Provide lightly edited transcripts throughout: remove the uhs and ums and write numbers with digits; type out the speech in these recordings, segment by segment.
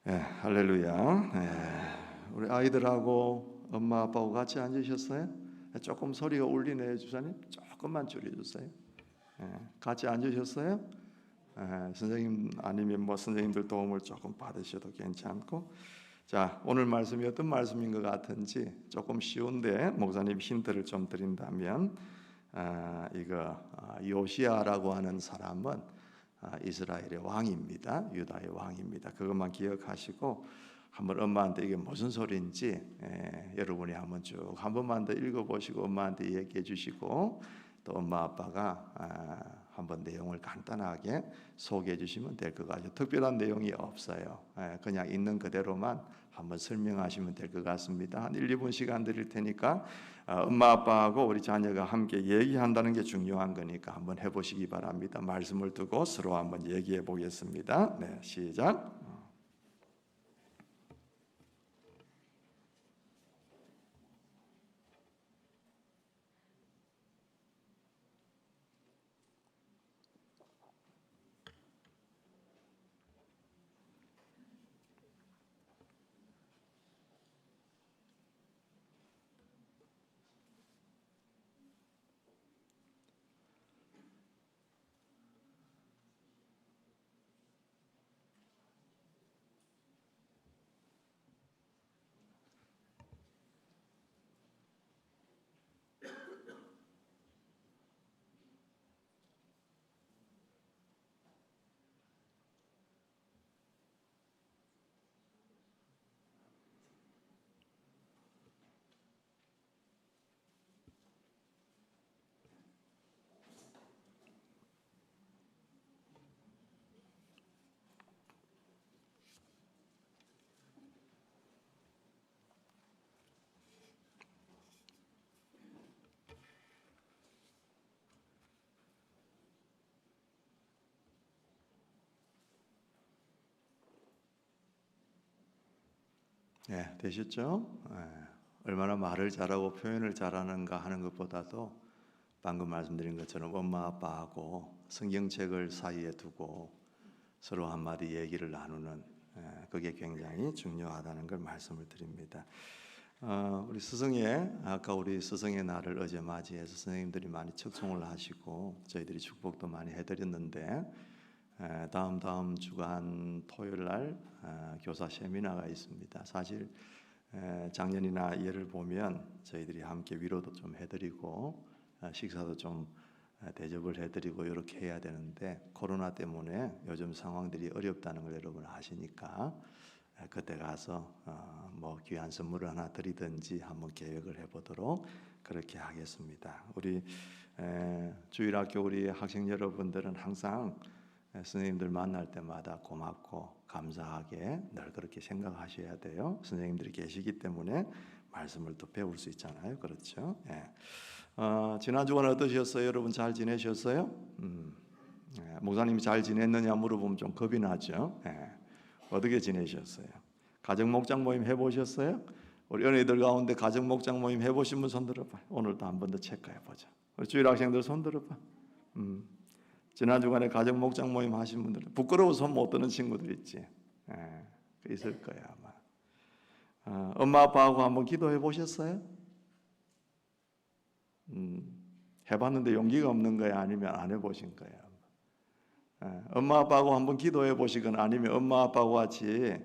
할렐루야. 우리 아이들하고 엄마 아빠하고 같이 앉으셨어요? 조금 소리가 울리네요, 주사님. 조금만 줄여주세요. 같이 앉으셨어요? 선생님 아니면 선생님들 도움을 조금 받으셔도 괜찮고. 자, 오늘 말씀이 어떤 말씀인 것 같은지 조금 쉬운데 목사님 힌트를 좀 드린다면, 요시야라고 하는 사람은 이스라엘의 왕입니다. 유다의 왕입니다. 그것만 기억하시고 한번 엄마한테 이게 무슨 소리인지 여러분이 한번 쭉 한 번만 더 읽어보시고 엄마한테 얘기해 주시고, 또 엄마 아빠가 한번 내용을 간단하게 소개해 주시면 될 것 같아요. 특별한 내용이 없어요. 그냥 있는 그대로만 한번 설명하시면 될 것 같습니다. 한 1, 2분 시간 드릴 테니까 엄마 아빠하고 우리 자녀가 함께 얘기한다는 게 중요한 거니까 한번 해보시기 바랍니다. 말씀을 두고 서로 한번 얘기해 보겠습니다. 네, 시작. 네, 되셨죠? 얼마나 말을 잘하고 표현을 잘하는가 하는 것보다도 방금 말씀드린 것처럼 엄마 아빠하고 성경책을 사이에 두고 서로 한마디 얘기를 나누는, 그게 굉장히 중요하다는 걸 말씀을 드립니다. 우리 스승의 아까 우리 스승의 날을 어제 맞이해서 선생님들이 많이 축송을 하시고 저희들이 축복도 많이 해드렸는데, 다음 주간 토요일 날 교사 세미나가 있습니다. 사실 작년이나 예를 보면 저희들이 함께 위로도 좀 해드리고 식사도 좀 대접을 해드리고 이렇게 해야 되는데, 코로나 때문에 요즘 상황들이 어렵다는 걸 여러분 아시니까 그때 가서 뭐 귀한 선물을 하나 드리든지 한번 계획을 해보도록 그렇게 하겠습니다. 우리 주일학교 우리 학생 여러분들은 항상 선생님들 만날 때마다 고맙고 감사하게 늘 그렇게 생각하셔야 돼요. 선생님들이 계시기 때문에 말씀을 또 배울 수 있잖아요. 그렇죠? 지난 주간 어떠셨어요? 여러분 잘 지내셨어요? 목사님이 잘 지냈느냐 물어보면 좀 겁이 나죠. 어떻게 지내셨어요? 가정 목장 모임 해보셨어요? 우리 연예인들 가운데 가정 목장 모임 해보신 분 손 들어봐. 오늘도 한 번 더 체크해 보자. 우리 주일 학생들 손 들어봐. 지난 주간에 가정 목장 모임 하신 분들은 부끄러워서 손 못 드는 친구들 있지. 있을 거야 아마. 엄마 아빠하고 한번 기도해 보셨어요? 해봤는데 용기가 없는 거야, 아니면 안 해보신 거야? 엄마 아빠하고 한번 기도해 보시거나 아니면 엄마 아빠하고 같이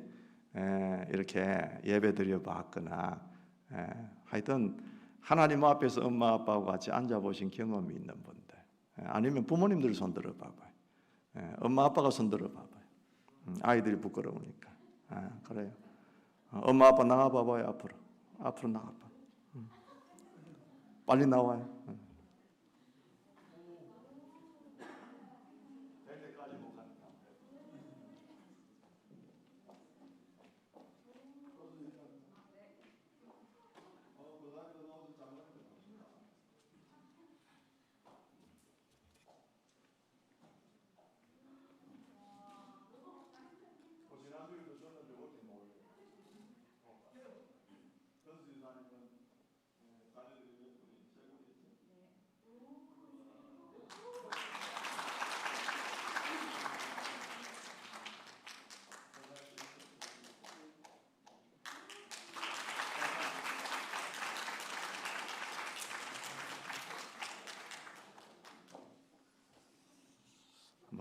이렇게 예배 드려 봤거나, 하여튼 하나님 앞에서 엄마 아빠하고 같이 앉아 보신 경험이 있는 분들, 아니면 부모님들 손 들어 봐봐요. 엄마 아빠가 손 들어 봐봐요. 아이들이 부끄러우니까. 그래요. 엄마 아빠 나가 봐봐요. 앞으로 나가 봐. 빨리 나와요.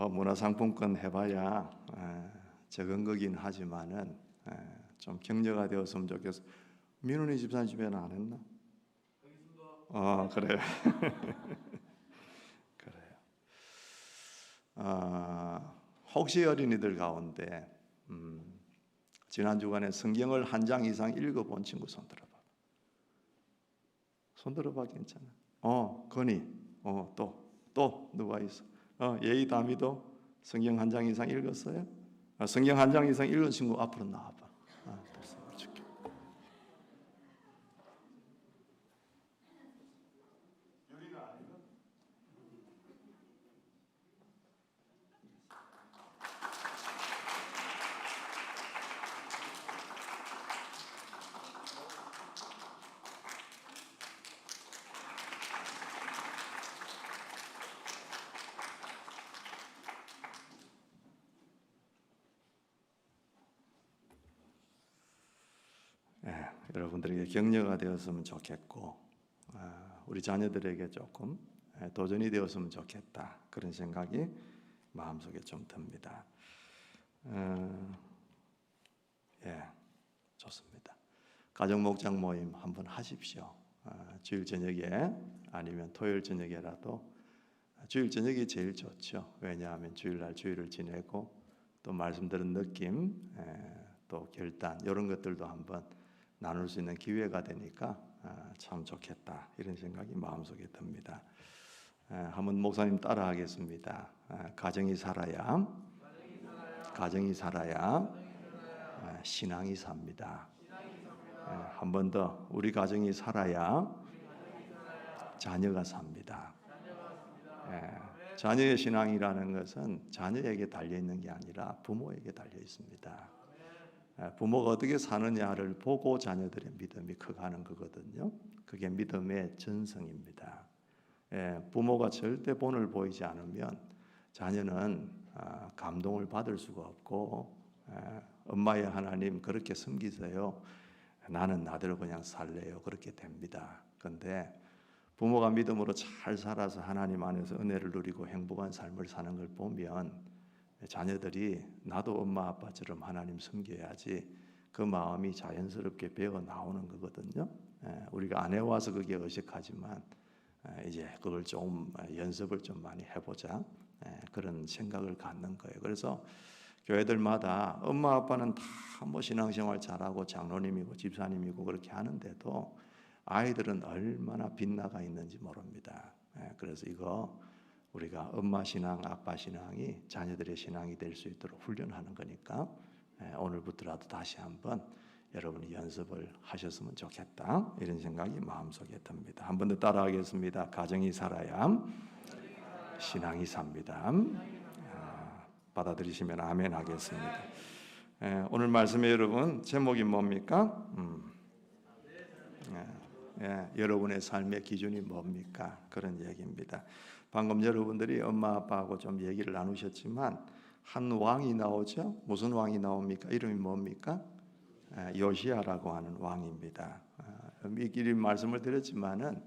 뭐 문화상품권 해봐야 적은 거긴 하지만은 좀 격려가 되었으면 좋겠어. 민훈이 집사님 집에는 안 했나? 그래요. 그래요. 혹시 어린이들 가운데 지난 주간에 성경을 한 장 이상 읽어본 친구 손 들어봐. 손 들어봐. 괜찮아. 건이. 또 누가 있어? 예의 다미도 성경 한 장 이상 읽었어요? 성경 한 장 이상 읽은 친구 앞으로 나와봐. 말씀을 줄게. 여러분들에게 격려가 되었으면 좋겠고 우리 자녀들에게 조금 도전이 되었으면 좋겠다, 그런 생각이 마음속에 좀 듭니다. 좋습니다. 가정 목장 모임 한번 하십시오. 주일 저녁에 아니면 토요일 저녁에라도. 주일 저녁이 제일 좋죠. 왜냐하면 주일날 주일을 지내고 또 말씀 들은 느낌, 또 결단 이런 것들도 한번 나눌 수 있는 기회가 되니까 참 좋겠다, 이런 생각이 마음속에 듭니다. 한번 목사님 따라하겠습니다. 가정이 살아야 신앙이 삽니다. 한 번 더, 우리 가정이 살아야 자녀가 삽니다. 자녀의 신앙이라는 것은 자녀에게 달려 있는 게 아니라 부모에게 달려 있습니다. 부모가 어떻게 사느냐를 보고 자녀들의 믿음이 커가는 거거든요. 그게 믿음의 전성입니다. 부모가 절대 본을 보이지 않으면 자녀는 감동을 받을 수가 없고, 엄마의 하나님 그렇게 섬기세요, 나는 나대로 그냥 살래요, 그렇게 됩니다. 그런데 부모가 믿음으로 잘 살아서 하나님 안에서 은혜를 누리고 행복한 삶을 사는 걸 보면 자녀들이 나도 엄마 아빠처럼 하나님 섬겨야지, 그 마음이 자연스럽게 배어 나오는 거거든요. 우리가 안 해와서 그게 어색하지만 이제 그걸 좀 연습을 좀 많이 해보자, 그런 생각을 갖는 거예요. 그래서 교회들마다 엄마 아빠는 다 뭐 신앙생활 잘하고 장로님이고 집사님이고 그렇게 하는데도 아이들은 얼마나 빗나가 있는지 모릅니다. 그래서 이거 우리가 엄마 신앙, 아빠 신앙이 자녀들의 신앙이 될 수 있도록 훈련하는 거니까 오늘부터라도 다시 한번 여러분이 연습을 하셨으면 좋겠다, 이런 생각이 마음속에 듭니다. 한 번 더 따라하겠습니다. 가정이 살아야 신앙이 삽니다. 받아들이시면 아멘 하겠습니다. 오늘 말씀의 여러분 제목이 뭡니까? 여러분의 삶의 기준이 뭡니까? 그런 얘기입니다. 방금 여러분들이 엄마 아빠하고 좀 얘기를 나누셨지만 한 왕이 나오죠. 무슨 왕이 나옵니까? 이름이 뭡니까? 요시야라고 하는 왕입니다. 미리 말씀을 드렸지만은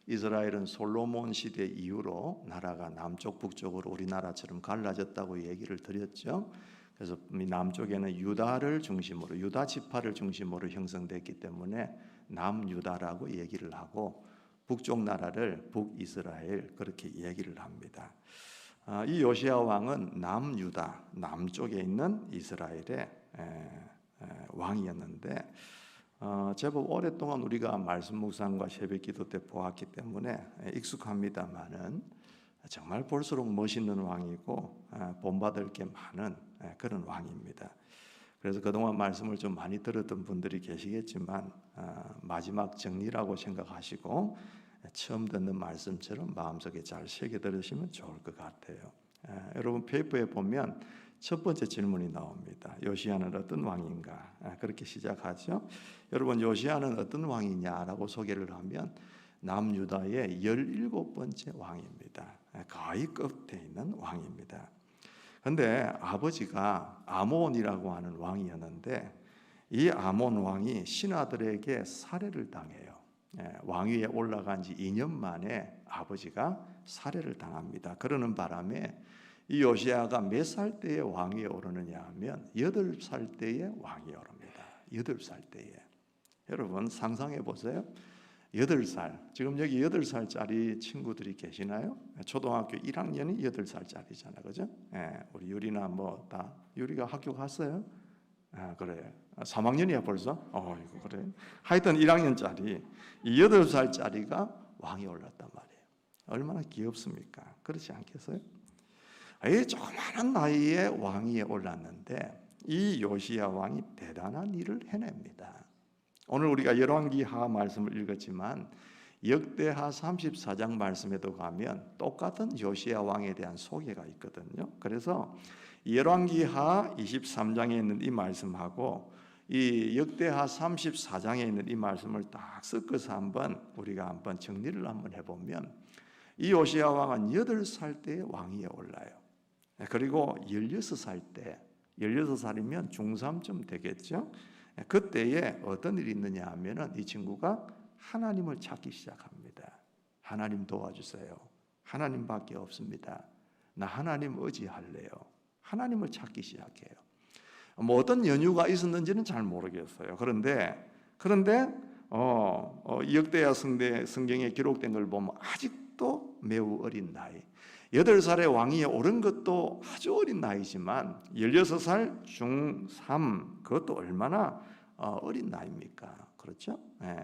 이스라엘은 솔로몬 시대 이후로 나라가 남쪽 북쪽으로 우리나라처럼 갈라졌다고 얘기를 드렸죠. 그래서 남쪽에는 유다를 중심으로, 유다 지파를 중심으로 형성됐기 때문에 남유다라고 얘기를 하고, 북쪽 나라를 북이스라엘 그렇게 얘기를 합니다. 이 요시야 왕은 남유다, 남쪽에 있는 이스라엘의 왕이었는데 제법 오랫동안 우리가 말씀 묵상과 새벽기도 때 보았기 때문에 익숙합니다만은 정말 볼수록 멋있는 왕이고 본받을 게 많은 그런 왕입니다. 그래서 그동안 말씀을 좀 많이 들었던 분들이 계시겠지만 마지막 정리라고 생각하시고 처음 듣는 말씀처럼 마음속에 잘 새겨 들으시면 좋을 것 같아요. 여러분 페이퍼에 보면 첫 번째 질문이 나옵니다. 요시야는 어떤 왕인가? 그렇게 시작하죠. 여러분 요시야는 어떤 왕이냐라고 소개를 하면 남유다의 17번째 왕입니다. 거의 끝에 있는 왕입니다. 그런데 아버지가 아몬이라고 하는 왕이었는데 이 아몬 왕이 신하들에게 살해를 당해요. 왕위에 올라간 지 2년 만에 아버지가 살해를 당합니다. 그러는 바람에 이 요시야가 몇 살 때에 왕위에 오르느냐 하면 8살 때에 왕위에 오릅니다. 8살 때에. 여러분 상상해 보세요. 8살. 지금 여기 8살짜리 친구들이 계시나요? 초등학교 1학년이 8살짜리잖아. 그죠? 예, 우리 유리나 뭐 다 유리가 학교 갔어요? 아, 그래. 3학년이야 벌써? 이거 그래. 하여튼 1학년짜리 이 8살짜리가 왕이 올랐단 말이에요. 얼마나 귀엽습니까? 그렇지 않겠어요? 이 조그마한 나이에 왕위에 올랐는데 이 요시야 왕이 대단한 일을 해냅니다. 오늘 우리가 열왕기하 말씀을 읽었지만 역대하 34장 말씀에도 가면 똑같은 요시야 왕에 대한 소개가 있거든요. 그래서 열왕기하 23장에 있는 이 말씀하고 이 역대하 34장에 있는 이 말씀을 딱 섞어서 우리가 한번 정리를 한번 해보면 이 요시야 왕은 8살 때 왕위에 올라요. 그리고 16살 때, 16살이면 중3쯤 되겠죠. 그때에 어떤 일이 있느냐 하면은 이 친구가 하나님을 찾기 시작합니다. 하나님 도와주세요. 하나님밖에 없습니다. 나 하나님 의지할래요. 하나님을 찾기 시작해요. 뭐 어떤 연유가 있었는지는 잘 모르겠어요. 그런데 역대하 성경에 기록된 걸 보면 아직도 매우 어린 나이, 8살의 왕위에 오른 것도 아주 어린 나이지만 16살 중3, 그것도 얼마나 어린 나이입니까? 그렇죠? 네.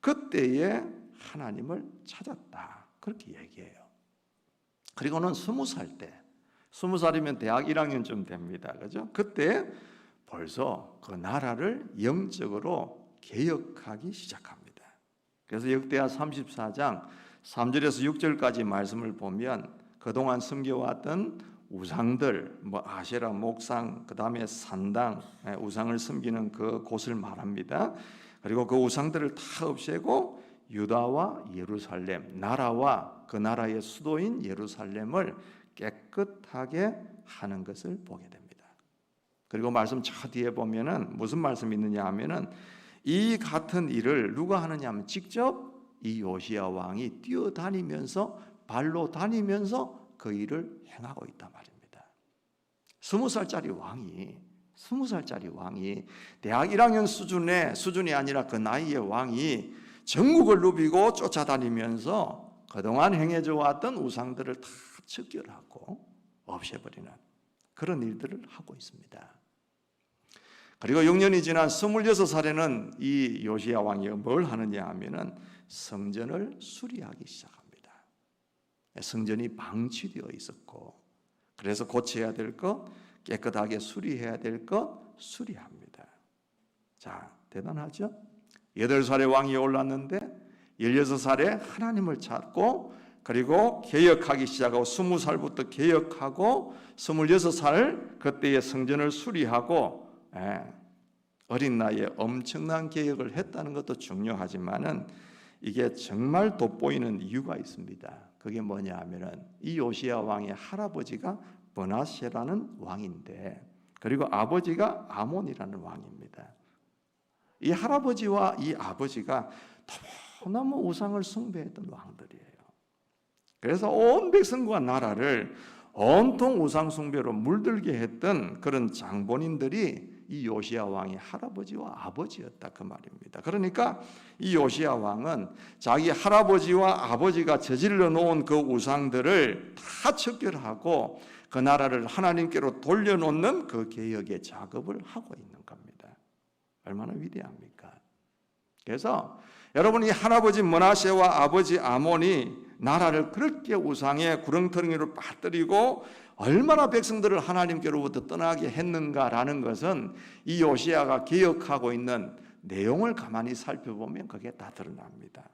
그때에 하나님을 찾았다, 그렇게 얘기해요. 그리고는 20살 때, 20살이면 대학 1학년쯤 됩니다. 그죠? 그때 벌써 그 나라를 영적으로 개혁하기 시작합니다. 그래서 역대하 34장 3절에서 6절까지 말씀을 보면 그동안 섬겨왔던 우상들, 뭐 아세라 목상, 그 다음에 산당, 우상을 섬기는 그 곳을 말합니다. 그리고 그 우상들을 다 없애고 유다와 예루살렘, 나라와 그 나라의 수도인 예루살렘을 깨끗하게 하는 것을 보게 됩니다. 그리고 말씀 저 뒤에 보면은 무슨 말씀이 있느냐 하면은 이 같은 일을 누가 하느냐 하면 직접 이 요시야 왕이 뛰어다니면서 발로 다니면서 그 일을 행하고 있단 말입니다. 20살짜리 왕이 대학 1학년 수준이 아니라 그 나이의 왕이 전국을 누비고 쫓아다니면서 그동안 행해져 왔던 우상들을 다 척결하고 없애버리는 그런 일들을 하고 있습니다. 그리고 6년이 지난 26살에는 이 요시야 왕이 뭘 하느냐 하면은 성전을 수리하기 시작합니다. 성전이 방치되어 있었고, 그래서 고쳐야 될 것, 깨끗하게 수리해야 될 것 수리합니다. 자, 대단하죠? 8살의 왕이 올랐는데 16살에 하나님을 찾고, 그리고 개혁하기 시작하고 20살부터 개혁하고 26살 그때의 성전을 수리하고, 어린 나이에 엄청난 개혁을 했다는 것도 중요하지만은 이게 정말 돋보이는 이유가 있습니다. 그게 뭐냐 하면은 이 요시야 왕의 할아버지가 므낫세라는 왕인데, 그리고 아버지가 아몬이라는 왕입니다. 이 할아버지와 이 아버지가 너무너무 우상을 숭배했던 왕들이에요. 그래서 온 백성과 나라를 온통 우상 숭배로 물들게 했던 그런 장본인들이 이 요시야 왕의 할아버지와 아버지였다, 그 말입니다. 그러니까 이 요시야 왕은 자기 할아버지와 아버지가 저질러 놓은 그 우상들을 다 척결하고 그 나라를 하나님께로 돌려놓는 그 개혁의 작업을 하고 있는 겁니다. 얼마나 위대합니까? 그래서 여러분, 이 할아버지 므낫세와 아버지 아몬이 나라를 그렇게 우상의 구렁텅이로 빠뜨리고 얼마나 백성들을 하나님께로부터 떠나게 했는가라는 것은 이 요시야가 기억하고 있는 내용을 가만히 살펴보면 그게 다 드러납니다.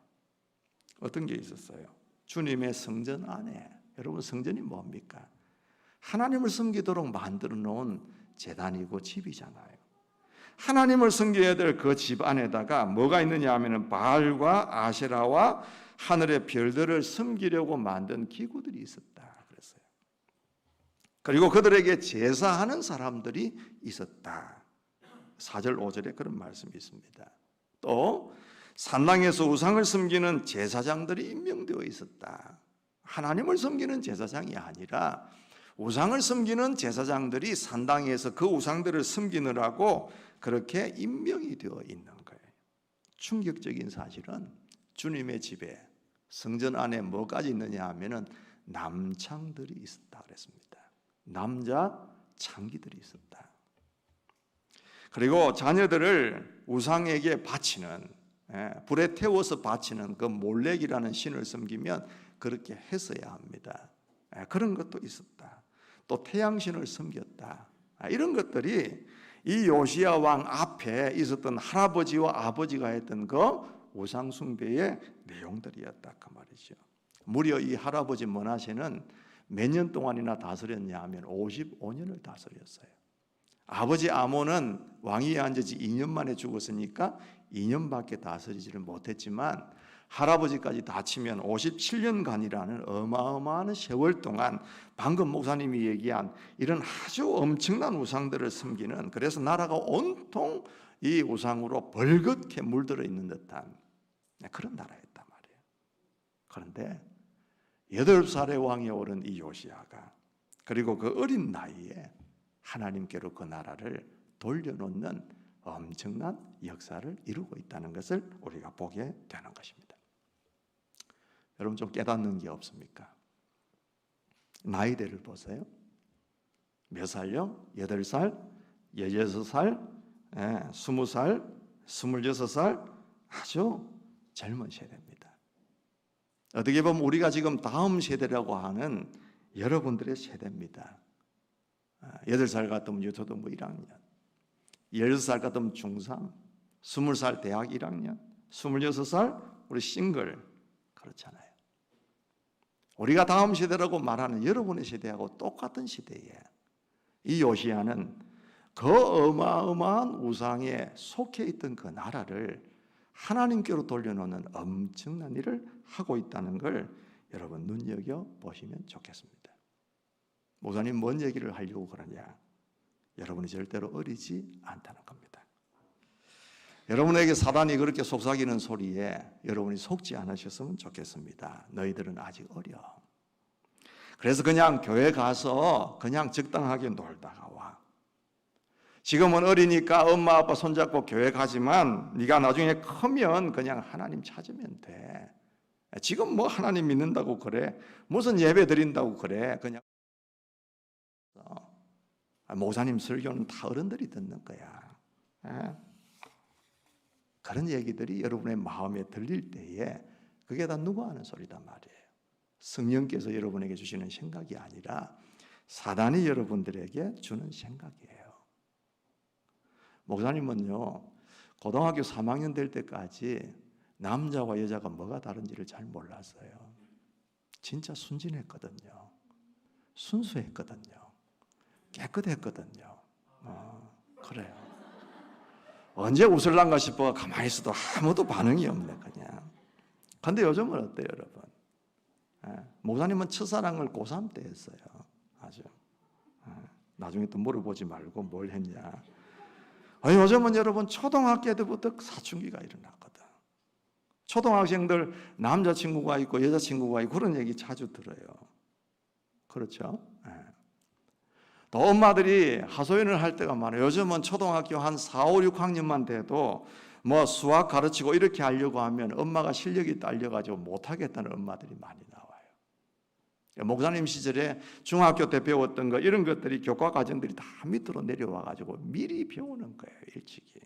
어떤 게 있었어요? 주님의 성전 안에, 여러분 성전이 뭡니까? 하나님을 섬기도록 만들어 놓은 제단이고 집이잖아요. 하나님을 섬겨야 될 그 집 안에다가 뭐가 있느냐 하면 바알과 아세라와 하늘의 별들을 섬기려고 만든 기구들이 있었다 그랬어요. 그리고 그들에게 제사하는 사람들이 있었다. 4절 5절에 그런 말씀이 있습니다. 또 산당에서 우상을 섬기는 제사장들이 임명되어 있었다. 하나님을 섬기는 제사장이 아니라 우상을 섬기는 제사장들이 산당에서 그 우상들을 섬기느라고 그렇게 임명이 되어 있는 거예요. 충격적인 사실은 주님의 집에 성전 안에 뭐까지 있느냐 하면은 남창들이 있었다 그랬습니다. 남자 창기들이 있었다. 그리고 자녀들을 우상에게 바치는, 불에 태워서 바치는 그 몰렉이라는 신을 섬기면 그렇게 했어야 합니다. 그런 것도 있었다. 또 태양신을 섬겼다. 이런 것들이 이 요시야 왕 앞에 있었던 할아버지와 아버지가 했던 그 우상 숭배의 내용들이었다 그 말이죠. 무려 이 할아버지 므낫세는 몇 년 동안이나 다스렸냐 하면 55년을 다스렸어요. 아버지 아몬은 왕위에 앉은 지 2년 만에 죽었으니까 2년밖에 다스리지를 못했지만 할아버지까지 다 치면 57년간이라는 어마어마한 세월 동안 방금 목사님이 얘기한 이런 아주 엄청난 우상들을 섬기는, 그래서 나라가 온통 이 우상으로 벌겋게 물들어 있는 듯한 그런 나라였단 말이에요. 그런데 8살의 왕이 오른 이 요시야가 그리고 그 어린 나이에 하나님께로 그 나라를 돌려놓는 엄청난 역사를 이루고 있다는 것을 우리가 보게 되는 것입니다. 여러분 좀 깨닫는 게 없습니까? 나이대를 보세요. 몇 살요? 8살, 16살, 20살, 26살, 아주 젊은 세대입니다. 어떻게 보면 우리가 지금 다음 세대라고 하는 여러분들의 세대입니다. 8살 같으면 유초등부 1학년, 16살 같으면 중3, 20살 대학 1학년, 26살 우리 싱글, 그렇잖아요. 우리가 다음 세대라고 말하는 여러분의 세대하고 똑같은 시대에 이 요시야는 그 어마어마한 우상에 속해 있던 그 나라를 하나님께로 돌려놓는 엄청난 일을 하고 있다는 걸 여러분 눈여겨보시면 좋겠습니다. 목사님 뭔 얘기를 하려고 그러냐? 여러분이 절대로 어리지 않다는 겁니다. 여러분에게 사단이 그렇게 속삭이는 소리에 여러분이 속지 않으셨으면 좋겠습니다. 너희들은 아직 어려. 그래서 그냥 교회 가서 그냥 적당하게 놀다가 와. 지금은 어리니까 엄마 아빠 손잡고 교회 가지만 네가 나중에 크면 그냥 하나님 찾으면 돼. 지금 뭐 하나님 믿는다고 그래? 무슨 예배 드린다고 그래? 그냥 목사님 설교는 다 어른들이 듣는 거야. 그런 얘기들이 여러분의 마음에 들릴 때에 그게 다 누가 하는 소리단 말이에요. 성령께서 여러분에게 주시는 생각이 아니라 사단이 여러분들에게 주는 생각이에요. 목사님은요, 고등학교 3학년 될 때까지 남자와 여자가 뭐가 다른지를 잘 몰랐어요. 진짜 순진했거든요. 순수했거든요. 깨끗했거든요. 그래요. 언제 웃을란가 싶어 가만히 있어도 아무도 반응이 없네 그냥. 근데 요즘은 어때요 여러분? 목사님은 첫사랑을 고3 때 했어요. 아주. 나중에 또 물어보지 말고 뭘 했냐. 요즘은 여러분 초등학교 때부터 사춘기가 일어났거든. 초등학생들 남자친구가 있고 여자친구가 있고 그런 얘기 자주 들어요. 그렇죠? 또 엄마들이 하소연을 할 때가 많아요. 요즘은 초등학교 한 4, 5, 6학년만 돼도 뭐 수학 가르치고 이렇게 하려고 하면 엄마가 실력이 딸려가지고 못하겠다는 엄마들이 많이 나와요. 목사님 시절에 중학교 때 배웠던 거 이런 것들이 교과 과정들이 다 밑으로 내려와가지고 미리 배우는 거예요. 일찍이.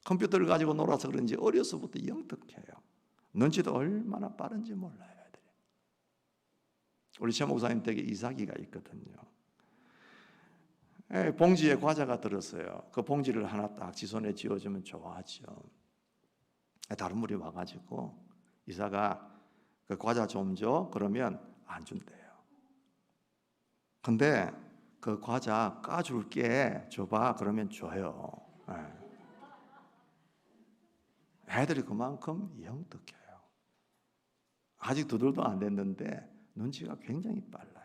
컴퓨터를 가지고 놀아서 그런지 어려서부터 영특해요. 눈치도 얼마나 빠른지 몰라요. 애들이. 우리 최 목사님 댁에 이삭이가 있거든요. 봉지에 과자가 들었어요. 그 봉지를 하나 딱 지 손에 쥐어주면 좋아하죠. 다른 분이 와가지고 이사가 그 과자 좀 줘? 그러면 안 준대요. 근데 그 과자 까줄게 줘봐 그러면 줘요. 애들이 그만큼 영특해요. 아직 2돌도 안 됐는데 눈치가 굉장히 빨라요.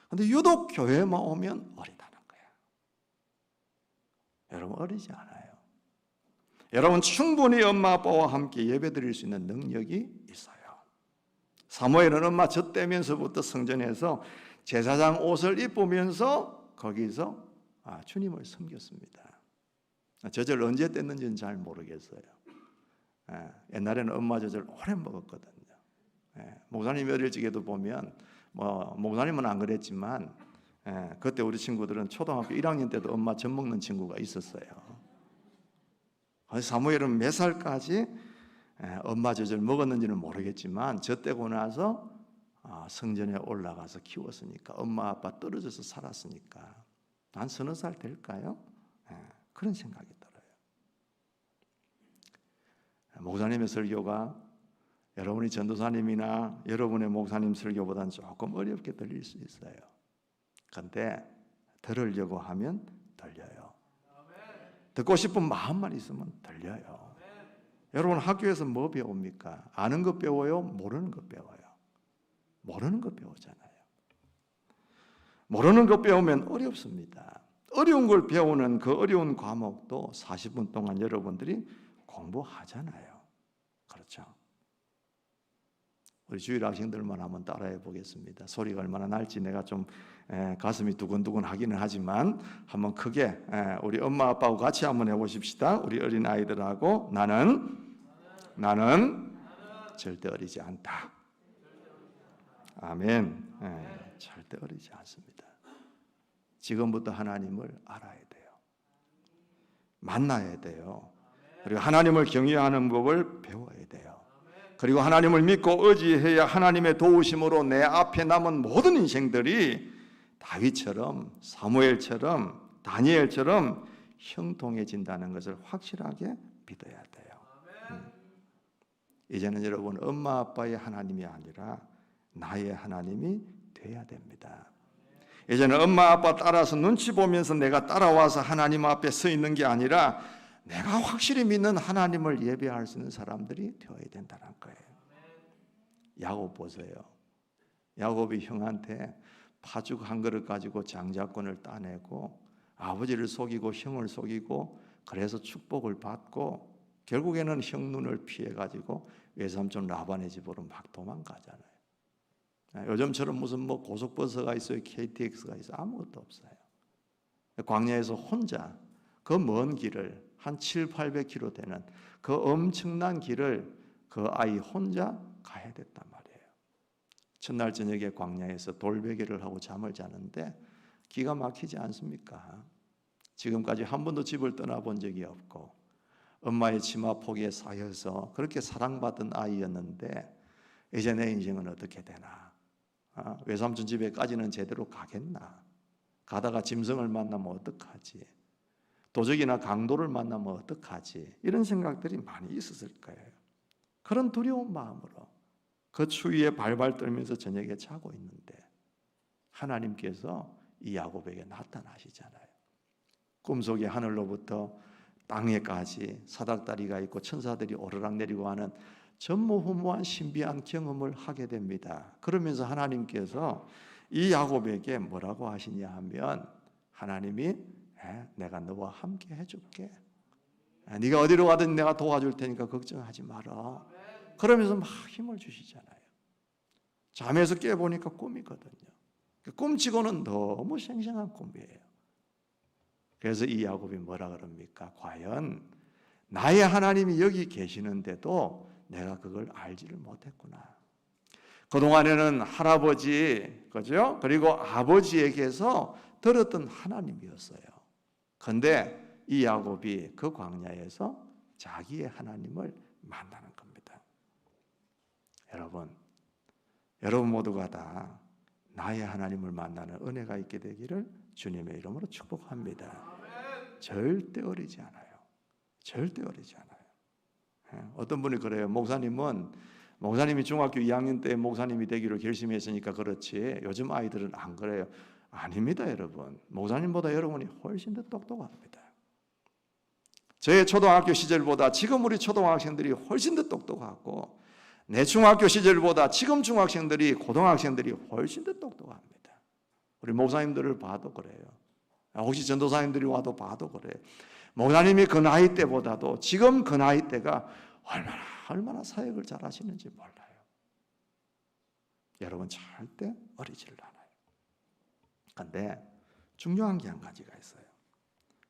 근데 유독 교회만 오면 어리다는 거야. 여러분 어리지 않아요. 여러분 충분히 엄마 아빠와 함께 예배 드릴 수 있는 능력이 있어요. 사무엘은 엄마 젖대면서부터 성전에서 제사장 옷을 입으면서 거기서 주님을 섬겼습니다. 젖을 언제 뗐는지는 잘 모르겠어요. 옛날에는 엄마 젖을 오래 먹었거든요. 목사님이 어릴 적에도 보면 목사님은 안 그랬지만 그때 우리 친구들은 초등학교 1학년 때도 엄마 젖 먹는 친구가 있었어요. 사무엘은 몇 살까지 엄마 젖을 먹었는지는 모르겠지만 젖 떼고 나서 성전에 올라가서 키웠으니까 엄마 아빠 떨어져서 살았으니까 한 서너 살 될까요? 그런 생각이 들어요. 목사님의 설교가 여러분이 전도사님이나 여러분의 목사님 설교보다는 조금 어렵게 들릴 수 있어요. 그런데 들으려고 하면 들려요. 듣고 싶은 마음만 있으면 들려요. 여러분 학교에서 뭐 배웁니까? 아는 것 배워요? 모르는 것 배워요? 모르는 것 배우잖아요. 모르는 것 배우면 어렵습니다. 어려운 걸 배우는 그 어려운 과목도 40분 동안 여러분들이 공부하잖아요. 그렇죠? 우리 주일 학생들만 한번 따라해 보겠습니다. 소리가 얼마나 날지 내가 좀 가슴이 두근두근 하기는 하지만 한번 크게 우리 엄마 아빠하고 같이 한번 해보십시다. 우리 어린 아이들하고 나는 절대 어리지 않다. 아멘. 절대 어리지 않습니다. 지금부터 하나님을 알아야 돼요. 만나야 돼요. 그리고 하나님을 경외하는 법을 배워야 돼요. 그리고 하나님을 믿고 의지해야 하나님의 도우심으로 내 앞에 남은 모든 인생들이 다윗처럼 사무엘처럼 다니엘처럼 형통해진다는 것을 확실하게 믿어야 돼요. 이제는 여러분 엄마 아빠의 하나님이 아니라 나의 하나님이 돼야 됩니다. 이제는 엄마 아빠 따라서 눈치 보면서 내가 따라와서 하나님 앞에 서 있는 게 아니라 내가 확실히 믿는 하나님을 예배할 수 있는 사람들이 되어야 된다는 거예요. 야곱 보세요. 야곱이 형한테 파죽 한 그릇 가지고 장자권을 따내고 아버지를 속이고 형을 속이고 그래서 축복을 받고 결국에는 형 눈을 피해가지고 외삼촌 라반의 집으로 막 도망가잖아요. 요즘처럼 무슨 고속버스가 있어요, KTX가 있어요, 아무것도 없어요. 광야에서 혼자 그 먼 길을 한 700-800km 되는 그 엄청난 길을 그 아이 혼자 가야 됐단 말이에요. 첫날 저녁에 광야에서 돌베개를 하고 잠을 자는데 기가 막히지 않습니까? 지금까지 한 번도 집을 떠나본 적이 없고 엄마의 치마폭에 쌓여서 그렇게 사랑받은 아이였는데 이제 내 인생은 어떻게 되나? 외삼촌 집에까지는 제대로 가겠나? 가다가 짐승을 만나면 어떡하지? 도적이나 강도를 만나면 어떡하지? 이런 생각들이 많이 있었을 거예요. 그런 두려운 마음으로 그 추위에 발발 떨면서 저녁에 자고 있는데 하나님께서 이 야곱에게 나타나시잖아요. 꿈속에 하늘로부터 땅에까지 사닥다리가 있고 천사들이 오르락 내리고 하는 전무후무한 신비한 경험을 하게 됩니다. 그러면서 하나님께서 이 야곱에게 뭐라고 하시냐 하면 하나님이 내가 너와 함께 해줄게. 네가 어디로 가든 내가 도와줄 테니까 걱정하지 마라. 그러면서 막 힘을 주시잖아요. 잠에서 깨보니까 꿈이거든요. 꿈치고는 너무 생생한 꿈이에요. 그래서 이 야곱이 뭐라 그럽니까? 과연 나의 하나님이 여기 계시는데도 내가 그걸 알지를 못했구나. 그동안에는 할아버지, 그죠? 그리고 아버지에게서 들었던 하나님이었어요. 그런데 이 야곱이 그 광야에서 자기의 하나님을 만나는 겁니다. 여러분 모두가 다 나의 하나님을 만나는 은혜가 있게 되기를 주님의 이름으로 축복합니다. 절대 어리지 않아요. 절대 어리지 않아요. 어떤 분이 그래요. 목사님이 중학교 2학년 때 목사님이 되기로 결심했으니까 그렇지 요즘 아이들은 안 그래요. 아닙니다, 여러분. 목사님보다 여러분이 훨씬 더 똑똑합니다. 저의 초등학교 시절보다 지금 우리 초등학생들이 훨씬 더 똑똑하고 내 중학교 시절보다 지금 중학생들이 고등학생들이 훨씬 더 똑똑합니다. 우리 목사님들을 봐도 그래요. 혹시 전도사님들이 와도 봐도 그래요. 목사님이 그 나이 때보다도 지금 그 나이 때가 얼마나 사역을 잘 하시는지 몰라요. 여러분 절대 어리지를 않아요. 그런데 중요한 게 한 가지가 있어요.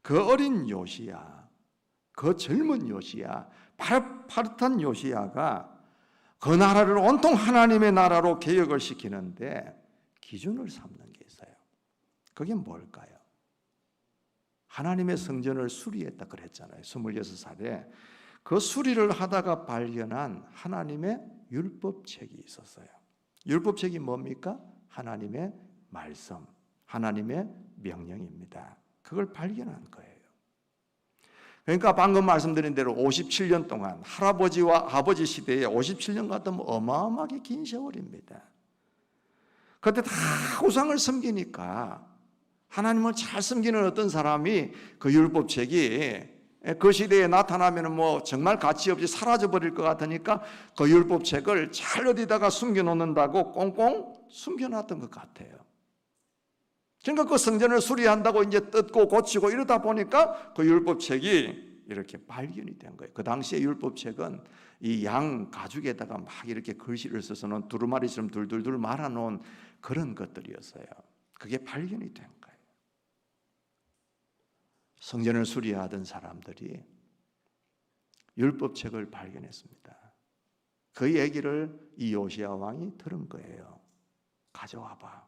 그 어린 요시야, 그 젊은 요시야, 파릇파릇한 요시야가 그 나라를 온통 하나님의 나라로 개혁을 시키는데 기준을 삼는 게 있어요. 그게 뭘까요? 하나님의 성전을 수리했다 그랬잖아요. 26살에 그 수리를 하다가 발견한 하나님의 율법책이 있었어요. 율법책이 뭡니까? 하나님의 말씀, 하나님의 명령입니다. 그걸 발견한 거예요. 그러니까 방금 말씀드린 대로 57년 동안 할아버지와 아버지 시대에 57년 같으면 어마어마하게 긴 세월입니다. 그때 다 우상을 섬기니까 하나님을 잘 섬기는 어떤 사람이 그 율법책이 그 시대에 나타나면 뭐 정말 가치 없이 사라져 버릴 것 같으니까 그 율법책을 잘 어디다가 숨겨 놓는다고 꽁꽁 숨겨 놨던 것 같아요. 그러니까 그 성전을 수리한다고 이제 뜯고 고치고 이러다 보니까 그 율법책이 이렇게 발견이 된 거예요. 그 당시에 율법책은 이 양 가죽에다가 막 이렇게 글씨를 써서는 두루마리처럼 둘둘둘 말아놓은 그런 것들이었어요. 그게 발견이 된 거예요. 성전을 수리하던 사람들이 율법책을 발견했습니다. 그 얘기를 이 요시야 왕이 들은 거예요. 가져와 봐.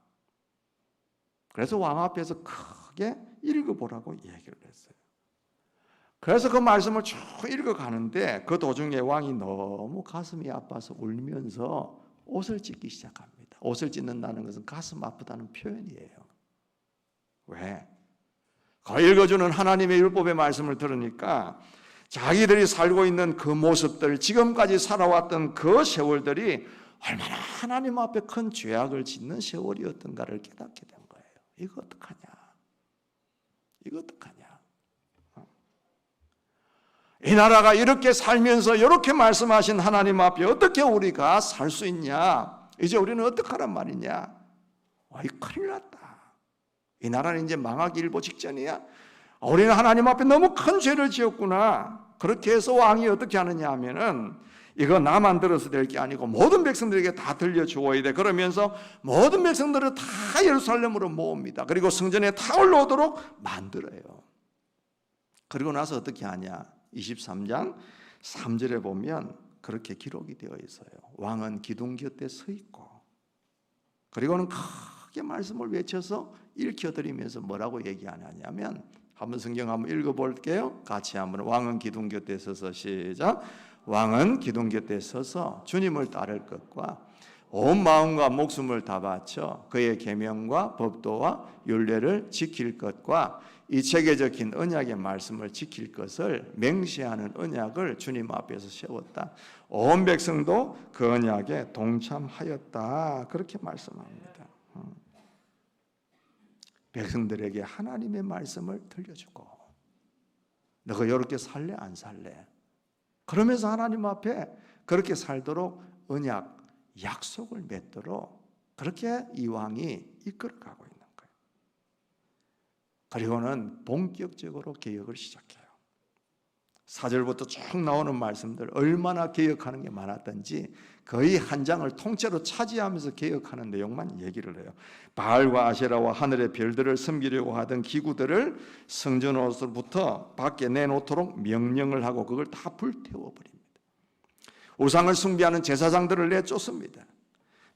그래서 왕 앞에서 크게 읽어보라고 얘기를 했어요. 그래서 그 말씀을 쭉 읽어가는데 그 도중에 왕이 너무 가슴이 아파서 울면서 옷을 찢기 시작합니다. 옷을 찢는다는 것은 가슴 아프다는 표현이에요. 왜? 그 읽어주는 하나님의 율법의 말씀을 들으니까 자기들이 살고 있는 그 모습들, 지금까지 살아왔던 그 세월들이 얼마나 하나님 앞에 큰 죄악을 짓는 세월이었던가를 깨닫게 된 거예요. 이거 어떡하냐? 이거 어떡하냐? 이 나라가 이렇게 살면서 이렇게 말씀하신 하나님 앞에 어떻게 우리가 살 수 있냐? 이제 우리는 어떡하란 말이냐? 이 큰일 났다. 이 나라는 이제 망하기 일보 직전이야. 우리는 하나님 앞에 너무 큰 죄를 지었구나. 그렇게 해서 왕이 어떻게 하느냐 하면은 이거 나만 들어서 될 게 아니고 모든 백성들에게 다 들려주어야 돼. 그러면서 모든 백성들을 다 예루살렘으로 모읍니다. 그리고 성전에 다 올라오도록 만들어요. 그리고 나서 어떻게 하냐? 23장 3절에 보면 그렇게 기록이 되어 있어요. 왕은 기둥 곁에 서 있고 그리고는 크게 말씀을 외쳐서 읽혀드리면서 뭐라고 얘기하냐면 한번 성경 한번 읽어볼게요. 같이 한번. 왕은 기둥 곁에 서서 시작. 왕은 기둥 곁에 서서 주님을 따를 것과 온 마음과 목숨을 다 바쳐 그의 계명과 법도와 율례를 지킬 것과 이 책에 적힌 언약의 말씀을 지킬 것을 맹세하는 언약을 주님 앞에서 세웠다. 온 백성도 그 언약에 동참하였다. 그렇게 말씀합니다. 백성들에게 하나님의 말씀을 들려주고 너가 이렇게 살래 안 살래? 그러면서 하나님 앞에 그렇게 살도록 언약, 약속을 맺도록 그렇게 이 왕이 이끌어가고 있는 거예요. 그리고는 본격적으로 개혁을 시작해요. 4절부터 쭉 나오는 말씀들 얼마나 개혁하는 게 많았던지 거의 한 장을 통째로 차지하면서 개혁하는 내용만 얘기를 해요. 바알과 아세라와 하늘의 별들을 섬기려고 하던 기구들을 성전으로부터 밖에 내놓도록 명령을 하고 그걸 다 불태워버립니다. 우상을 숭배하는 제사장들을 내쫓습니다.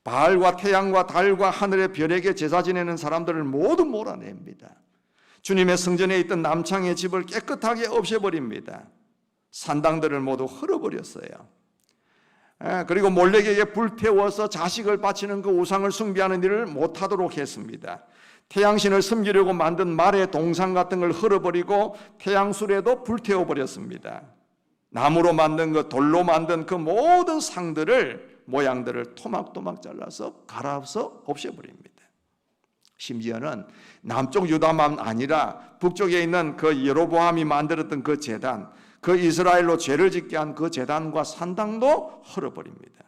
바알과 태양과 달과 하늘의 별에게 제사 지내는 사람들을 모두 몰아냅니다. 주님의 성전에 있던 남창의 집을 깨끗하게 없애버립니다. 산당들을 모두 헐어버렸어요. 그리고 몰렉에게 불태워서 자식을 바치는 그 우상을 숭배하는 일을 못하도록 했습니다. 태양신을 섬기려고 만든 말의 동상 같은 걸 헐어버리고 태양술에도 불태워버렸습니다. 나무로 만든 그 돌로 만든 그 모든 상들을 모양들을 토막토막 잘라서 갈아서 없애버립니다. 심지어는 남쪽 유다만 아니라 북쪽에 있는 그 여로보암이 만들었던 그 제단, 그 이스라엘로 죄를 짓게 한 그 제단과 산당도 헐어버립니다.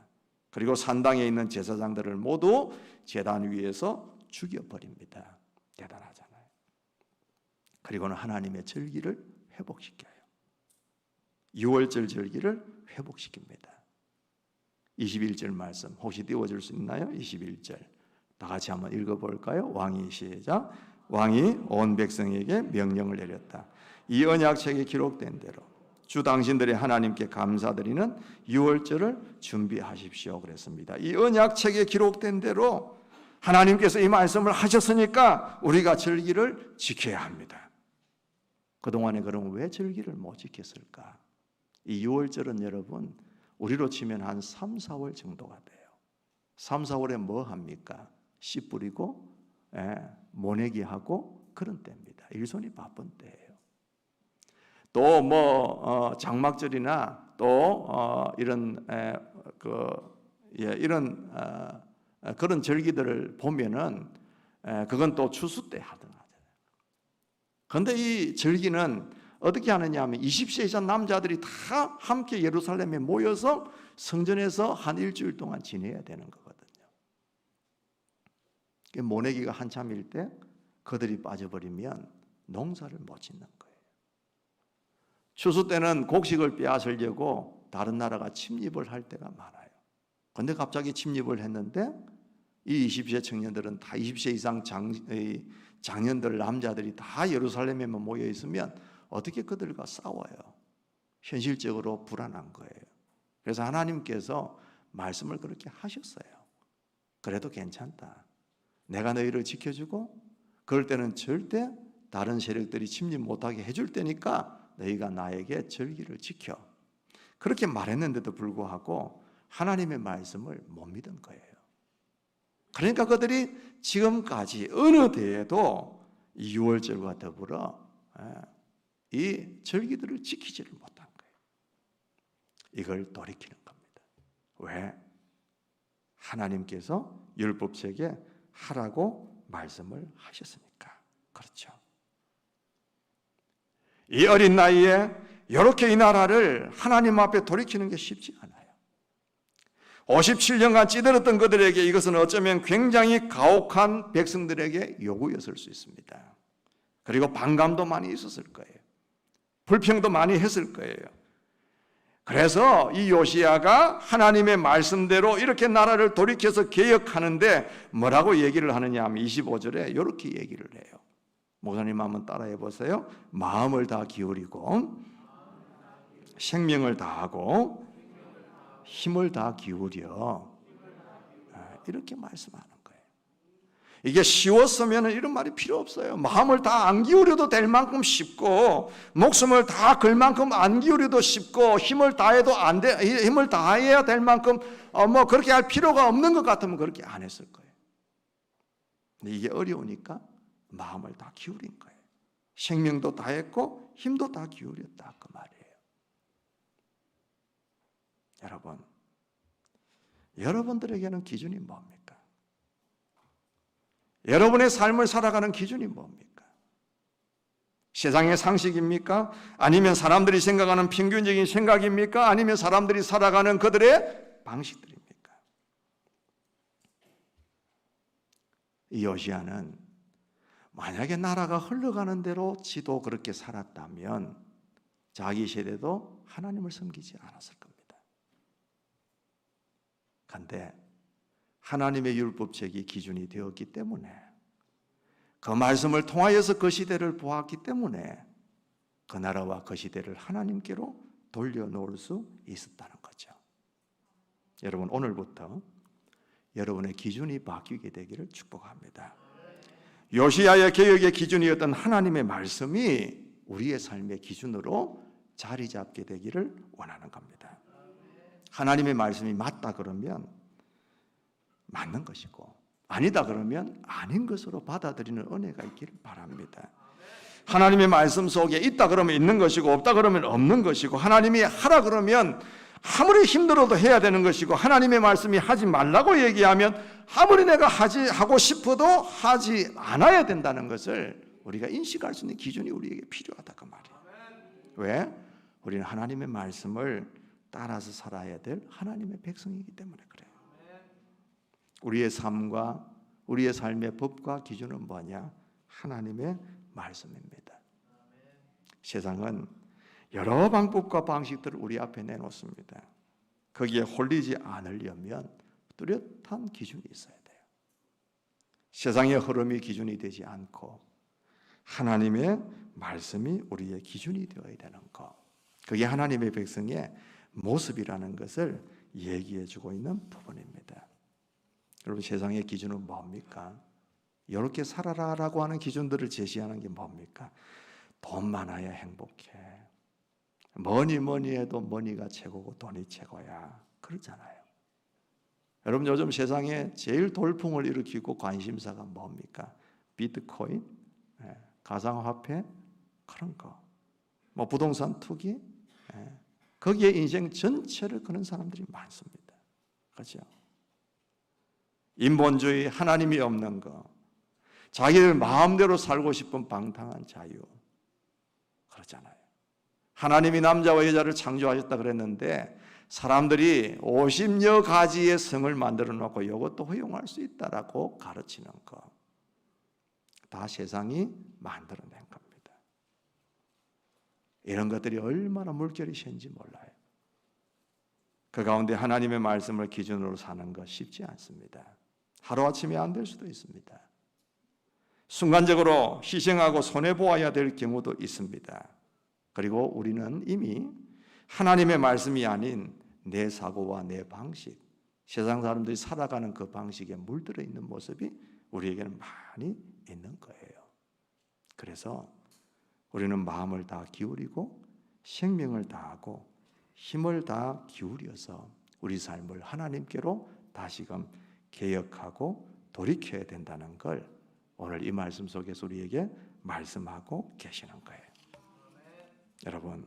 그리고 산당에 있는 제사장들을 모두 제단 위에서 죽여버립니다. 대단하잖아요. 그리고는 하나님의 절기를 회복시켜요. 6월절 절기를 회복시킵니다. 21절 말씀 혹시 띄워줄 수 있나요? 21절 다 같이 한번 읽어볼까요? 왕이 시작. 왕이 온 백성에게 명령을 내렸다. 이 언약책에 기록된 대로 주 당신들의 하나님께 감사드리는 유월절을 준비하십시오 그랬습니다. 이 언약책에 기록된 대로 하나님께서 이 말씀을 하셨으니까 우리가 절기를 지켜야 합니다. 그동안에 그럼 왜 절기를 못 지켰을까? 이 유월절은 여러분 우리로 치면 한 3, 4월 정도가 돼요. 3, 4월에 뭐 합니까? 씨 뿌리고 모내기 하고 그런 때입니다. 일손이 바쁜 때예요. 또 장막절이나 또 이런 그런 절기들을 보면은 그건 또 추수 때 하잖아요. 그런데 이 절기는 어떻게 하느냐 하면 20세 이상 남자들이 다 함께 예루살렘에 모여서 성전에서 한 일주일 동안 지내야 되는 거거든요. 모내기가 한참일 때 그들이 빠져버리면 농사를 못 짓는 거예요. 추수 때는 곡식을 빼앗으려고 다른 나라가 침입을 할 때가 많아요. 그런데 갑자기 침입을 했는데 이 20세 청년들은 다 20세 이상 장년들 남자들이 다 예루살렘에만 모여 있으면 어떻게 그들과 싸워요? 현실적으로 불안한 거예요. 그래서 하나님께서 말씀을 그렇게 하셨어요. 그래도 괜찮다. 내가 너희를 지켜주고 그럴 때는 절대 다른 세력들이 침입 못하게 해줄 테니까 너희가 나에게 절기를 지켜. 그렇게 말했는데도 불구하고 하나님의 말씀을 못 믿은 거예요. 그러니까 그들이 지금까지 어느 때에도 이 유월절과 더불어 이 절기들을 지키지를 못한 거예요. 이걸 돌이키는 겁니다. 왜? 하나님께서 율법책에 하라고 말씀을 하셨으니까. 그렇죠. 이 어린 나이에 이렇게 이 나라를 하나님 앞에 돌이키는 게 쉽지 않아요. 57년간 찌들었던 그들에게 이것은 어쩌면 굉장히 가혹한 백성들에게 요구였을 수 있습니다. 그리고 반감도 많이 있었을 거예요. 불평도 많이 했을 거예요. 그래서 이 요시야가 하나님의 말씀대로 이렇게 나라를 돌이켜서 개혁하는데 뭐라고 얘기를 하느냐 하면 25절에 이렇게 얘기를 해요. 목사님 한번 따라해 보세요. 마음을 다 기울이고 생명을 다하고 힘을 다 기울여. 이렇게 말씀하는 거예요. 이게 쉬웠으면 이런 말이 필요 없어요. 마음을 다 안 기울여도 될 만큼 쉽고 목숨을 다 걸 만큼 안 기울여도 쉽고 힘을 다해도 안 돼, 힘을 다해야 될 만큼 그렇게 할 필요가 없는 것 같으면 그렇게 안 했을 거예요. 근데 이게 어려우니까 마음을 다 기울인 거예요. 생명도 다했고 힘도 다 기울였다 그 말이에요. 여러분, 여러분들에게는 기준이 뭡니까? 여러분의 삶을 살아가는 기준이 뭡니까? 세상의 상식입니까? 아니면 사람들이 생각하는 평균적인 생각입니까? 아니면 사람들이 살아가는 그들의 방식들입니까? 이 요시야는 만약에 나라가 흘러가는 대로 지도 그렇게 살았다면 자기 세대도 하나님을 섬기지 않았을 겁니다. 그런데 하나님의 율법책이 기준이 되었기 때문에 그 말씀을 통하여서 그 시대를 보았기 때문에 그 나라와 그 시대를 하나님께로 돌려놓을 수 있었다는 거죠. 여러분, 오늘부터 여러분의 기준이 바뀌게 되기를 축복합니다. 요시야의 개혁의 기준이었던 하나님의 말씀이 우리의 삶의 기준으로 자리 잡게 되기를 원하는 겁니다. 하나님의 말씀이 맞다 그러면 맞는 것이고 아니다 그러면 아닌 것으로 받아들이는 은혜가 있기를 바랍니다. 하나님의 말씀 속에 있다 그러면 있는 것이고 없다 그러면 없는 것이고 하나님이 하라 그러면 아무리 힘들어도 해야 되는 것이고 하나님의 말씀이 하지 말라고 얘기하면 아무리 내가 하고 싶어도 하지 않아야 된다는 것을 우리가 인식할 수 있는 기준이 우리에게 필요하다 그 말이에요. 왜? 우리는 하나님의 말씀을 따라서 살아야 될 하나님의 백성이기 때문에 그래요. 우리의 삶과 우리의 삶의 법과 기준은 뭐냐? 하나님의 말씀입니다. 세상은 여러 방법과 방식들을 우리 앞에 내놓습니다. 거기에 홀리지 않으려면 뚜렷한 기준이 있어야 돼요. 세상의 흐름이 기준이 되지 않고 하나님의 말씀이 우리의 기준이 되어야 되는 것, 그게 하나님의 백성의 모습이라는 것을 얘기해 주고 있는 부분입니다. 여러분, 세상의 기준은 뭡니까? 이렇게 살아라라고 하는 기준들을 제시하는 게 뭡니까? 돈 많아야 행복해, 뭐니 해도 머니가 최고고 돈이 최고야, 그러잖아요. 여러분, 요즘 세상에 제일 돌풍을 일으키고 관심사가 뭡니까? 비트코인, 가상화폐, 그런 거, 뭐 부동산 투기, 거기에 인생 전체를 거는 사람들이 많습니다. 그렇죠? 인본주의, 하나님이 없는 거, 자기들 마음대로 살고 싶은 방탕한 자유, 그렇잖아요. 하나님이 남자와 여자를 창조하셨다 그랬는데 사람들이 50여 가지의 성을 만들어 놓고 이것도 허용할 수 있다라고 가르치는 거, 다 세상이 만들어낸 겁니다. 이런 것들이 얼마나 물결이 센지 몰라요. 그 가운데 하나님의 말씀을 기준으로 사는 것 쉽지 않습니다. 하루아침에 안 될 수도 있습니다. 순간적으로 희생하고 손해보아야 될 경우도 있습니다. 그리고 우리는 이미 하나님의 말씀이 아닌 내 사고와 내 방식, 세상 사람들이 살아가는 그 방식에 물들어 있는 모습이 우리에게는 많이 있는 거예요. 그래서 우리는 마음을 다 기울이고 생명을 다하고 힘을 다 기울여서 우리 삶을 하나님께로 다시금 개혁하고 돌이켜야 된다는 걸 오늘 이 말씀 속에서 우리에게 말씀하고 계시는 거예요. 여러분,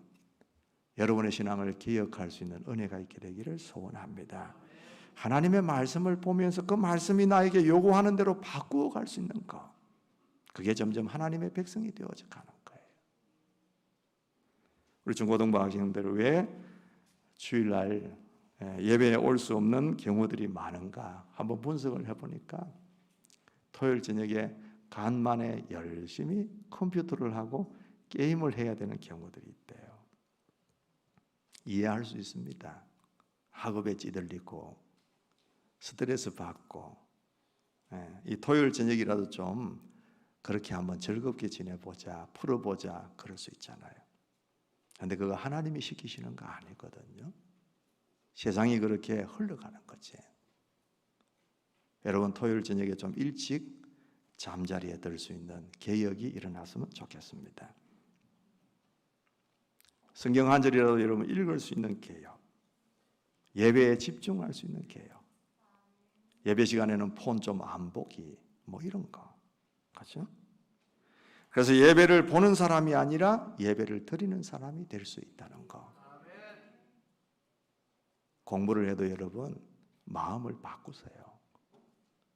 여러분의 신앙을 개혁할 수 있는 은혜가 있게 되기를 소원합니다. 하나님의 말씀을 보면서 그 말씀이 나에게 요구하는 대로 바꾸어 갈 수 있는 것, 그게 점점 하나님의 백성이 되어져 가는 거예요. 우리 중고등부 학생들 왜 주일날 예배에 올 수 없는 경우들이 많은가 한번 분석을 해보니까 토요일 저녁에 간만에 열심히 컴퓨터를 하고 게임을 해야 되는 경우들이 있대요. 이해할 수 있습니다. 학업에 찌들리고 스트레스 받고, 이 토요일 저녁이라도 좀 그렇게 한번 즐겁게 지내보자, 풀어보자, 그럴 수 있잖아요. 그런데 그거 하나님이 시키시는 거 아니거든요. 세상이 그렇게 흘러가는 거지. 여러분, 토요일 저녁에 좀 일찍 잠자리에 들 수 있는 개혁이 일어났으면 좋겠습니다. 성경 한 절이라도 여러분 읽을 수 있는 개혁, 예배에 집중할 수 있는 개혁, 예배 시간에는 폰 좀 안 보기, 뭐 이런 거, 그렇죠? 그래서 예배를 보는 사람이 아니라 예배를 드리는 사람이 될 수 있다는 거. 공부를 해도 여러분 마음을 바꾸세요.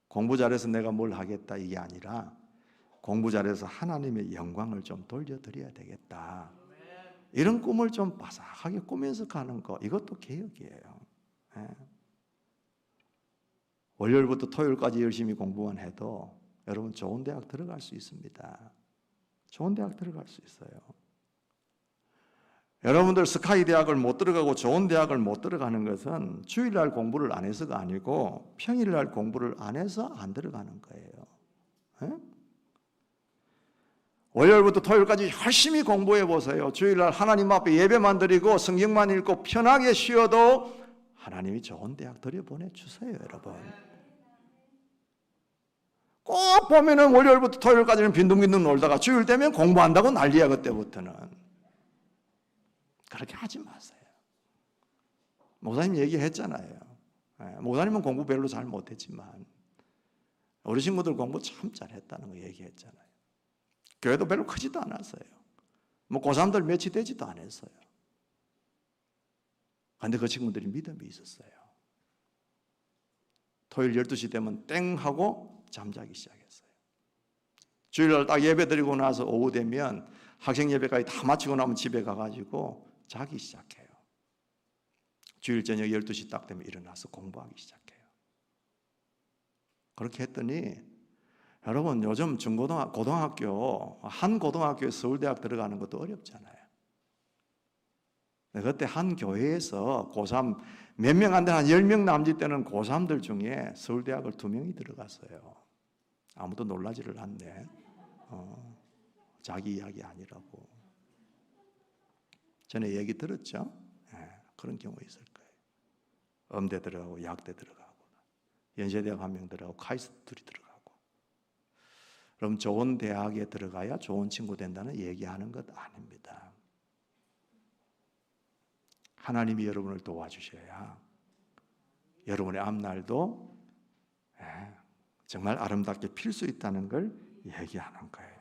공부 잘해서 내가 뭘 하겠다 이게 아니라 공부 잘해서 하나님의 영광을 좀 돌려드려야 되겠다, 이런 꿈을 좀 바삭하게 꾸면서 가는 거, 이것도 개혁이에요. 월요일부터 토요일까지 열심히 공부만 해도 여러분 좋은 대학 들어갈 수 있습니다. 좋은 대학 들어갈 수 있어요. 여러분들 스카이 대학을 못 들어가고 좋은 대학을 못 들어가는 것은 주일날 공부를 안 해서가 아니고 평일날 공부를 안 해서 안 들어가는 거예요. 월요일부터 토요일까지 열심히 공부해 보세요. 주일날 하나님 앞에 예배만 드리고 성경만 읽고 편하게 쉬어도 하나님이 좋은 대학 들여보내주세요. 여러분, 꼭 보면은 월요일부터 토요일까지는 빈둥빈둥 놀다가 주일 되면 공부한다고 난리야. 그때부터는 그렇게 하지 마세요. 목사님 얘기했잖아요. 목사님은 공부 별로 잘 못했지만 우리 친구들 공부 참 잘했다는 거 얘기했잖아요. 교회도 별로 크지도 않았어요. 뭐 고3들 몇이 되지도 않았어요. 그런데 그 친구들이 믿음이 있었어요. 토요일 12시 되면 땡 하고 잠자기 시작했어요. 주일날 딱 예배 드리고 나서 오후 되면 학생 예배까지 다 마치고 나면 집에 가가지고 자기 시작해요. 주일 저녁 12시 딱 되면 일어나서 공부하기 시작해요. 그렇게 했더니 여러분, 요즘 고등학교, 한 고등학교에 서울대학 들어가는 것도 어렵잖아요. 그때 한 교회에서 고3 몇 명 안 되는 한 10명 남짓 되는 고3들 중에 서울대학을 2명이 들어갔어요. 아무도 놀라지를 않네. 자기 이야기 아니라고. 전에 얘기 들었죠? 그런 경우 있을 거예요. 음대 들어가고 약대 들어가고 연세대학 1명 들어가고 카이스트 2이 들어가고. 그럼 좋은 대학에 들어가야 좋은 친구 된다는 얘기하는 것 아닙니다. 하나님이 여러분을 도와주셔야 여러분의 앞날도 정말 아름답게 필 수 있다는 걸 얘기하는 거예요.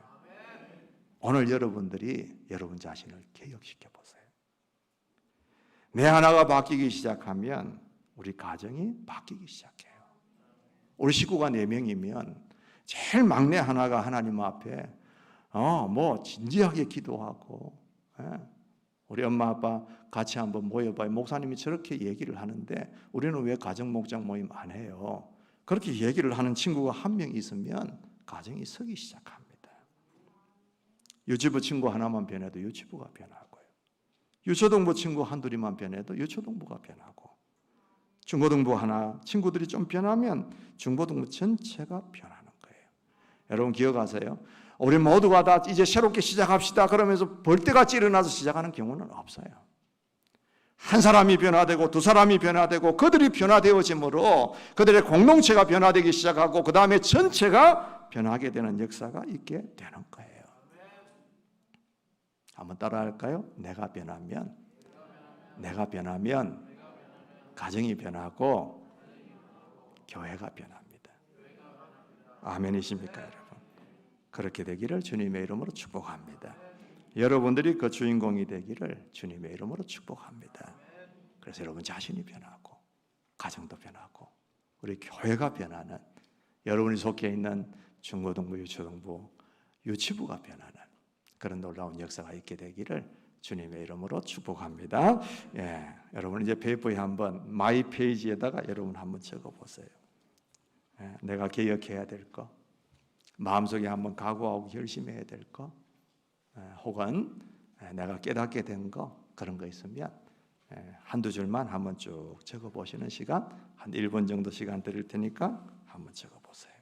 오늘 여러분들이 여러분 자신을 개혁시켜 보세요. 내 하나가 바뀌기 시작하면 우리 가정이 바뀌기 시작해요. 우리 식구가 4명이면 제일 막내 하나가 하나님 앞에 진지하게 기도하고, 우리 엄마 아빠 같이 한번 모여봐요. 목사님이 저렇게 얘기를 하는데 우리는 왜 가정 목장 모임 안 해요? 그렇게 얘기를 하는 친구가 1명 있으면 가정이 서기 시작합니다. 유치부 친구 하나만 변해도 유치부가 변하고요. 유초등부 친구 한둘이만 변해도 유초등부가 변하고, 중고등부 하나 친구들이 좀 변하면 중고등부 전체가 변하는 거예요. 여러분 기억하세요? 우리 모두가 다 이제 새롭게 시작합시다 그러면서 벌떼같이 일어나서 시작하는 경우는 없어요. 한 사람이 변화되고 2사람이 변화되고 그들이 변화되어짐으로 그들의 공동체가 변화되기 시작하고 그 다음에 전체가 변하게 되는 역사가 있게 되는 거예요. 한번 따라할까요? 내가 변하면 가정이 변하고 교회가 변합니다. 아멘이십니까 여러분? 그렇게 되기를 주님의 이름으로 축복합니다. 여러분들이 그 주인공이 되기를 주님의 이름으로 축복합니다. 그래서 여러분 자신이 변하고 가정도 변하고 우리 교회가 변하는, 여러분이 속해 있는 중고등부, 유초등부, 유치부가 변하는 그런 놀라운 역사가 있게 되기를 주님의 이름으로 축복합니다. 여러분 이제 페이퍼에 한번 마이 페이지에다가 여러분 한번 적어보세요. 내가 개혁해야 될 거, 마음속에 한번 각오하고 결심해야 될 거, 혹은 내가 깨닫게 된 거, 그런 거 있으면 한두 줄만 한번 쭉 적어보시는 시간, 한 1분 정도 시간 드릴 테니까 한번 적어보세요.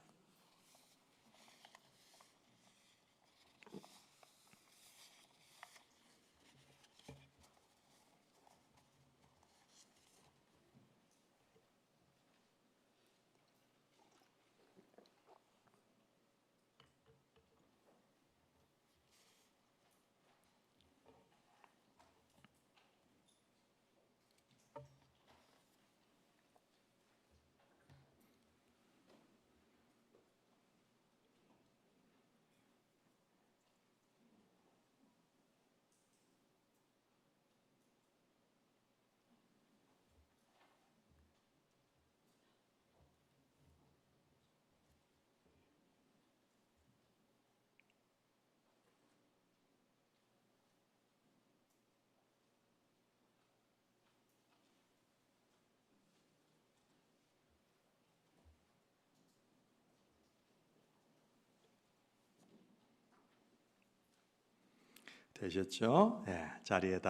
되셨죠? 자리에다